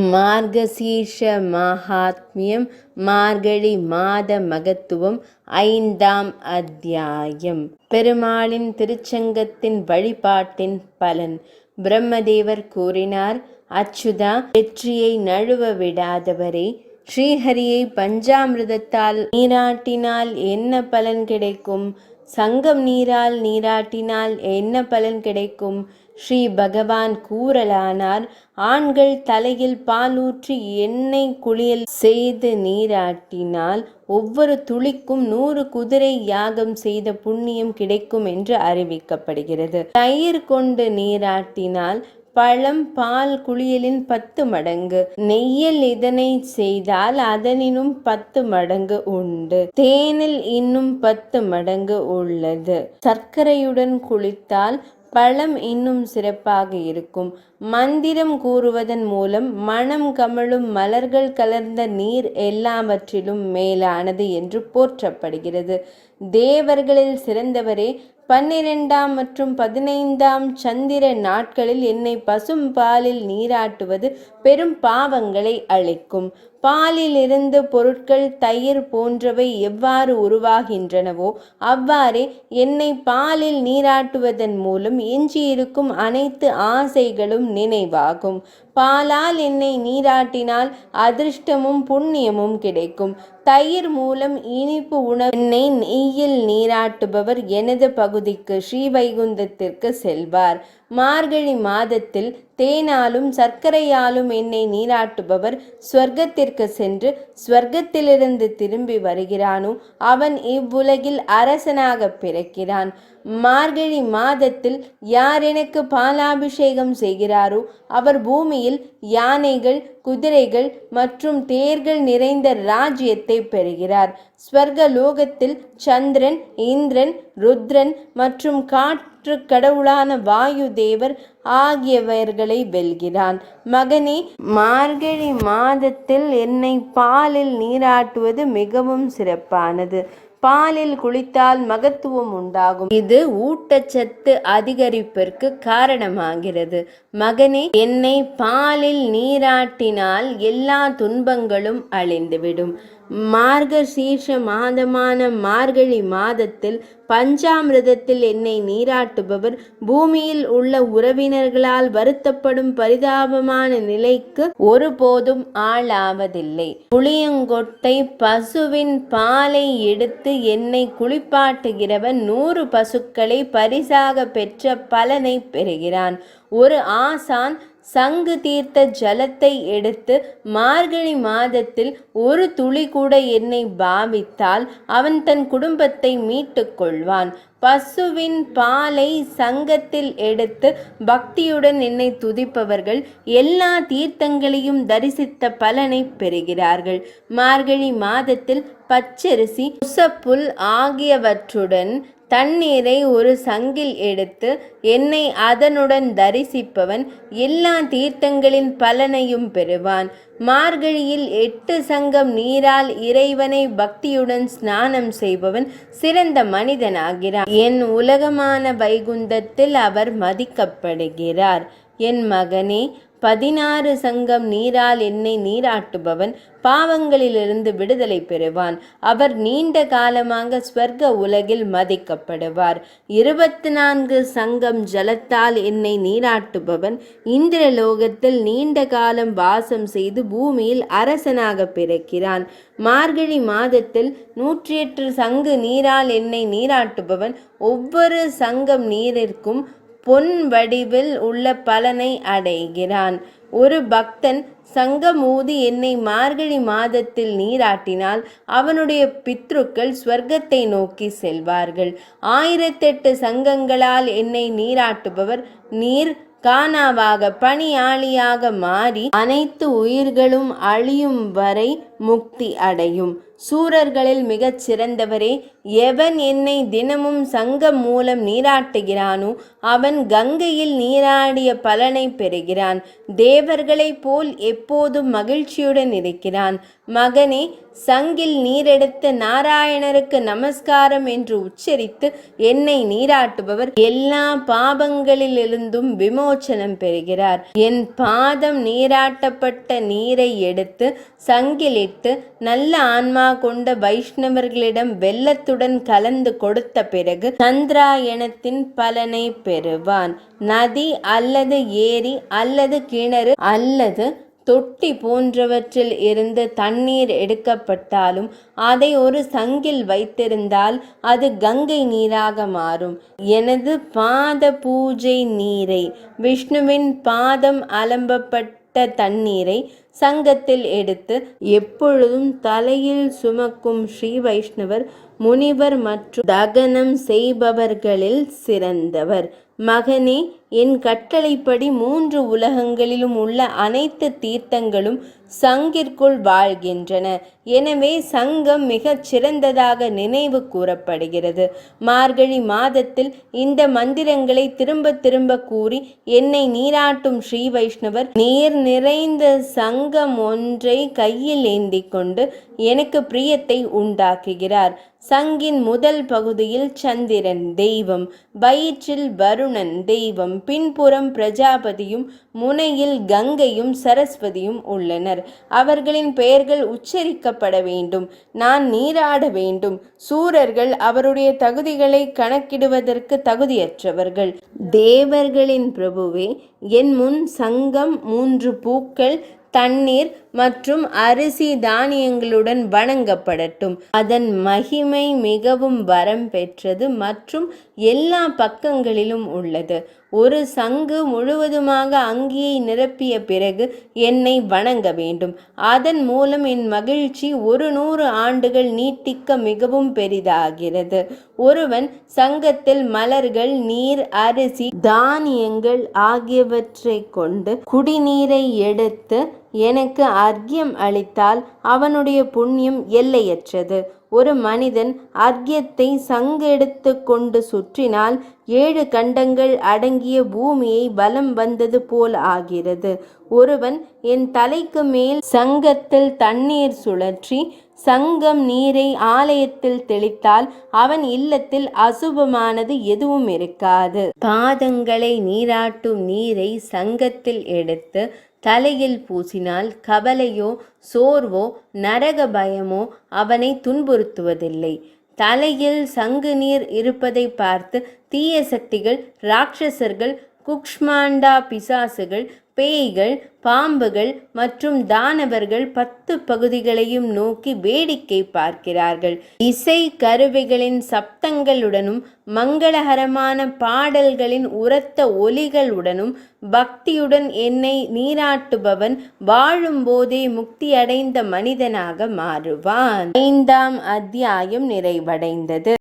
மார்கசீர்ஷ மகாத்மியம் மார்கழி மாத மகத்துவம் 5ஆம் அத்தியாயம். பெருமாளின் திருச்சங்கத்தின் வழிபாட்டின் பலன். பிரம்மதேவர் கூறினார்: அச்சுதா, வெற்றியை நழுவ விடாதவரே, ஸ்ரீஹரியை பஞ்சாமிர்தத்தால் நீராட்டினால் என்ன பலன் கிடைக்கும்? சங்கம் நீரால் நீராட்டினால் என்ன பலன் கிடைக்கும்? ஸ்ரீ பகவான் கூறலானார்: ஆண்கள் தலையில் பாலூற்றி எண்ணெய் குளியல் செய்து நீராட்டினால் ஒவ்வொரு துளிக்கும் 100 குதிரை யாகம் செய்த புண்ணியம் கிடைக்கும் என்று அறிவிக்கப்படுகிறது. தயிர் கொண்டு நீராட்டினால் பழம் பால் குளியலின் 10 மடங்கு, நெய்யில் இதனை செய்தால் அதனினும் 10 மடங்கு உண்டு, தேனில் இன்னும் 10 மடங்கு உள்ளது. சர்க்கரையுடன் குளித்தால் பழம் இன்னும் சிறப்பாக இருக்கும். மந்திரம் கூறுவதன் மூலம் மனம் கமழும் மலர்கள் கலர்ந்த நீர் எல்லாவற்றிலும் மேலானது என்று போற்றப்படுகிறது. தேவர்களில் சிறந்தவரே, 12ஆம் மற்றும் 15ஆம் சந்திர நாட்களில் என்னை பசும் பாலில் நீராட்டுவது பெரும் பாவங்களை அளிக்கும். பாலில் இருந்து பொருட்கள் தயிர் போன்றவை எவ்வாறு உருவாகின்றனவோ அவ்வாறே என்னை பாலில் நீராட்டுவதன் மூலம் எஞ்சியிருக்கும் அனைத்து ஆசைகளும் நினைவாகும். பாலால் என்னை நீராட்டினால் அதிர்ஷ்டமும் புண்ணியமும் கிடைக்கும். தயிர் மூலம் இனிப்பு உணவு என்னை நெய்யில் நீராட்டுபவர் எனது பகுதிக்கு ஸ்ரீவைகுந்தத்திற்கு செல்வார். மார்கழி மாதத்தில் தேனாலும் சர்க்கரையாலும் என்னை நீராட்டுபவர் ஸ்வர்க்கத்திற்கு சென்று ஸ்வர்க்கத்திலிருந்து திரும்பி வருகிறானோ அவன் இவ்வுலகில் அரசனாக பிறக்கிறான். மார்கழி மாதத்தில் யார் எனக்கு பாலாபிஷேகம் செய்கிறாரோ அவர் பூமியில் யானைகள், குதிரைகள் மற்றும் தேர்கள் நிறைந்த ராஜ்யத்தை பெறுகிறார். ஸ்வர்க லோகத்தில் சந்திரன், இந்திரன், ருத்ரன் மற்றும் காற்று கடவுளான வாயு தேவர் ஆகியவர்களை வெல்கிறான். மகனே, மார்கழி மாதத்தில் என்னை பாலில் நீராட்டுவது மிகவும் சிறப்பானது. பாலில் குளித்தால் மகத்துவம் உண்டாகும். இது ஊட்டச்சத்து அதிகரிப்பிற்கு காரணமாகிறது. மகனே, என்னை பாலில் நீராட்டினால் எல்லா துன்பங்களும் அழிந்துவிடும். மார்கசீர்ஷ மாதமான மார்கழி மாதத்தில் பஞ்சாமிர்தத்தில் என்னை நீராட்டுபவர் பூமியில் உள்ள உறவினர்களால் வருத்தப்படும் பரிதாபமான நிலைக்கு ஒருபோதும் ஆளாவதில்லை. புளியங்கொட்டை பசுவின் பாலை எடுத்து என்னை குளிப்பாட்டுகிறவன் 100 பசுக்களை பரிசாக பெற்ற பலனை பெறுகிறான். ஒரு ஆசான் சங்கு தீர்த்த ஜலத்தை எடுத்து மார்கழி மாதத்தில் ஒரு துளி கூட என்னை பாவித்தால் அவன் தன் குடும்பத்தை மீட்டு கொள்வான். பசுவின் பாலை சங்கத்தில் எடுத்து பக்தியுடன் என்னை துதிப்பவர்கள் எல்லா தீர்த்தங்களையும் தரிசித்த பலனை பெறுகிறார்கள். மார்கழி மாதத்தில் பச்சரிசி, புசப்புல் ஆகியவற்றுடன் தண்ணீரை ஒரு சங்கில் எடுத்து என்னை அதனுடன் தரிசிப்பவன் எல்லா தீர்த்தங்களின் பலனையும் பெறுவான். மார்கழியில் 8 சங்கம் நீரால் இறைவனை பக்தியுடன் ஸ்நானம் செய்பவன் சிறந்த மனிதனாகிறான். என் உலகமான வைகுந்தத்தில் அவர் மதிக்கப்படுகிறார். என் மகனே, 16 சங்கம் நீரால் என்னை நீராட்டுபவன் பாவங்களிலிருந்து விடுதலை பெறுவான். அவர் நீண்ட காலமாக ஸ்வர்க்க உலகில் மதிக்கப்படுவார். 24 சங்கம் ஜலத்தால் என்னை நீராட்டுபவன் இந்திரலோகத்தில் நீண்ட காலம் வாசம் செய்து பூமியில் அரசனாக பிறக்கிறான். மார்கழி மாதத்தில் 108 சங்கு நீரால் என்னை நீராட்டுபவன் ஒவ்வொரு சங்கம் நீரிற்கும் பொன் வடிவில் உள்ள பலனை அடைகிறான். ஒரு பக்தன் சங்கமூதி என்னை மார்கழி மாதத்தில் நீராட்டினால் அவனுடைய பித்ருக்கள் ஸ்வர்க்கத்தை நோக்கி செல்வார்கள். 1008 சங்கங்களால் என்னை நீராட்டுபவர் நீர் கானாவாக பனியாளியாக மாறி அனைத்து உயிர்களும் அழியும் வரை முக்தி அடையும். சூரர்களில் மிகச் சிறந்தவரே, எவன் என்னை தினமும் சங்கம் மூலம் நீராட்டுகிறானோ அவன் கங்கையில் நீராடிய பலனை பெறுகிறான். தேவர்களைப் போல் எப்போதும் மகிழ்ச்சியுடன் இருக்கிறான். மகனே, சங்கில் நீரெடுத்து நாராயணருக்கு நமஸ்காரம் என்று உச்சரித்து என்னை நீராட்டுபவர் எல்லா பாபங்களிலிருந்தும் விமோச்சனம் பெறுகிறார். என் பாதம் நீராட்டப்பட்ட நீரை எடுத்து சங்கிலிட்டு நல்ல ஆன்மா கொண்ட வைஷ்ணவர்களிடம் வெள்ளத்துடன் கலந்து கொடுத்த பிறகு சந்திராயணத்தின் பலனை பெறுவான். நதி அல்லது ஏரி அல்லது கிணறு அல்லது தொட்டி போன்றவற்றில் இருந்து தண்ணீர் எடுக்கப்பட்டாலும் அதை ஒரு சங்கில் வைத்திருந்தால் அது கங்கை நீராக மாறும். எனது பாத பூஜை நீரை, விஷ்ணுவின் பாதம் அலம்பப்பட்ட தண்ணீரை சங்கத்தில் எடுத்து எப்பொழுதும் தலையில் சுமக்கும் ஸ்ரீ வைஷ்ணவர், முனிவர் மற்றும் தகனம் செய்பவர்களில் சிறந்தவர். மகனே, என் கட்டளைப்படி 3 உலகங்களிலும் உள்ள அனைத்து தீர்த்தங்களும் சங்கிற்குள் வாழ்கின்றன. எனவே சங்கம் மிகச் சிறந்ததாக நினைவு கூறப்படுகிறது. மார்கழி மாதத்தில் இந்த மந்திரங்களை திரும்ப திரும்ப கூறி என்னை நீராட்டும் ஸ்ரீ வைஷ்ணவர் நீர் நிறைந்த சங்கம் ஒன்றை கையில் ஏந்தி கொண்டு எனக்கு பிரியத்தை உண்டாக்குகிறார். சங்கின் முதல் பகுதியில் சந்திரன் தெய்வம், வயிற்றில் வருணன் தெய்வம், பின்புறம் பிரஜாபதியும் முனையில் கங்கையும் சரஸ்வதியும் உள்ளனர். அவர்களின் பெயர்கள் உச்சரிக்கப்பட வேண்டும். நான் நீராட வேண்டும். சூரர்கள் அவருடைய தகுதிகளை கணக்கிடுவதற்கு தகுதியற்றவர்கள். தேவர்களின் பிரபுவே, என் முன் சங்கம் 3 பூக்கள், தண்ணீர் மற்றும் அரிசி தானியங்களுடன் வணங்கப்படட்டும். அதன் மகிமை மிகவும் வரம் பெற்றது மற்றும் எல்லா பக்கங்களிலும் உள்ளது. ஒரு சங்கு முழுவதுமாக அங்கியை நிரப்பிய பிறகு என்னை வணங்க வேண்டும். அதன் மூலம் என் மகிழ்ச்சி 100 ஆண்டுகள் நீட்டிக்க மிகவும் பெரிதாகிறது. ஒருவன் சங்கத்தில் மலர்கள், நீர், அரிசி, தானியங்கள் ஆகியவற்றை கொண்டு குடிநீரை எடுத்து எனக்கு அர்க்யம் அளித்தால் அவனுடைய புண்ணியம் எல்லையற்றது. ஒரு மனிதன் அர்க்யத்தை சங்கெடுத்து கொண்டு சுற்றினால் 7 கண்டங்கள் அடங்கிய பூமியை வலம் வந்தது போல் ஆகிறது. ஒருவன் என் தலைக்கு மேல் சங்கத்தில் தண்ணீர் சுழற்றி சங்கம் நீரை ஆலயத்தில் தெளித்தால் அவன் இல்லத்தில் அசுபமானது எதுவும் இருக்காது. பாதங்களை நீராட்டும் நீரை சங்கத்தில் எடுத்து தலையில் பூசினால் கவலையோ சோர்வோ நரக பயமோ அவனை துன்புறுத்துவதில்லை. தலையில் சங்கு நீர் இருப்பதை பார்த்து தீய சக்திகள், ராட்சசர்கள், குக்ஷ்மாண்டா பிசாசுகள், பேய்கள், பாம்புகள் மற்றும் தானவர்கள் 10 பகுதிகளையும் நோக்கி வேடிக்கை பார்க்கிறார்கள். இசை கருவிகளின் சப்தங்களுடனும் மங்களகரமான பாடல்களின் உரத்த ஒலிகளுடனும் பக்தியுடன் என்னை நீராட்டுபவன் வாழும்போதே முக்தியடைந்த மனிதனாக மாறுவான். 5ஆம் அத்தியாயம் நிறைவடைந்தது.